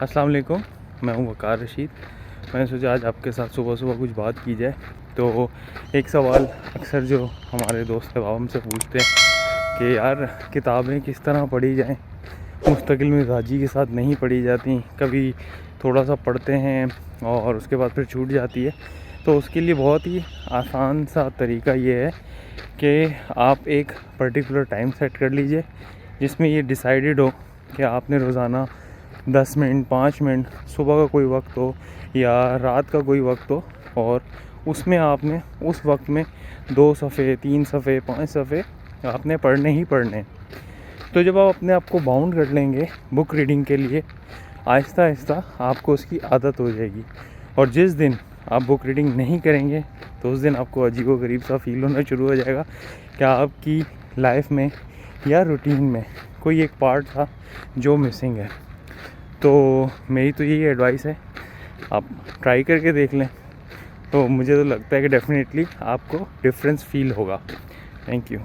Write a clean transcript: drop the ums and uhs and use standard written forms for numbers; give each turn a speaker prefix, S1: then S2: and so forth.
S1: السلام علیکم، میں ہوں وقار رشید۔ میں نے سوچا آج آپ کے ساتھ صبح کچھ بات کی جائے۔ تو ایک سوال اکثر جو ہمارے دوست احباب ہم سے پوچھتے ہیں کہ یار کتابیں کس طرح پڑھی جائیں، مستقل مزاجی کے ساتھ نہیں پڑھی جاتی، کبھی تھوڑا سا پڑھتے ہیں اور اس کے بعد پھر چھوٹ جاتی ہے۔ تو اس کے لیے بہت ہی آسان سا طریقہ یہ ہے کہ آپ ایک پرٹیکولر ٹائم سیٹ کر لیجئے جس میں یہ ڈیسائیڈڈ ہو کہ آپ نے روزانہ 10 منٹ 5 منٹ صبح کا کوئی وقت ہو یا رات کا کوئی وقت ہو، اور اس میں آپ نے اس وقت میں 2 صفحے 3 صفحے 5 صفحے آپ نے پڑھنے ہی پڑھنے۔ تو جب آپ اپنے آپ کو باؤنڈ کر لیں گے بک ریڈنگ کے لیے، آہستہ آہستہ آپ کو اس کی عادت ہو جائے گی، اور جس دن آپ بک ریڈنگ نہیں کریں گے تو اس دن آپ کو عجیب و غریب سا فیل ہونا شروع ہو جائے گا کہ آپ کی لائف میں یا روٹین میں کوئی ایک پارٹ تھا جو مسنگ ہے۔ تو میری تو یہی ایڈوائس ہے، آپ ٹرائی کر کے دیکھ لیں، تو مجھے تو لگتا ہے کہ ڈیفینیٹلی آپ کو ڈفرینس فیل ہوگا۔ Thank you.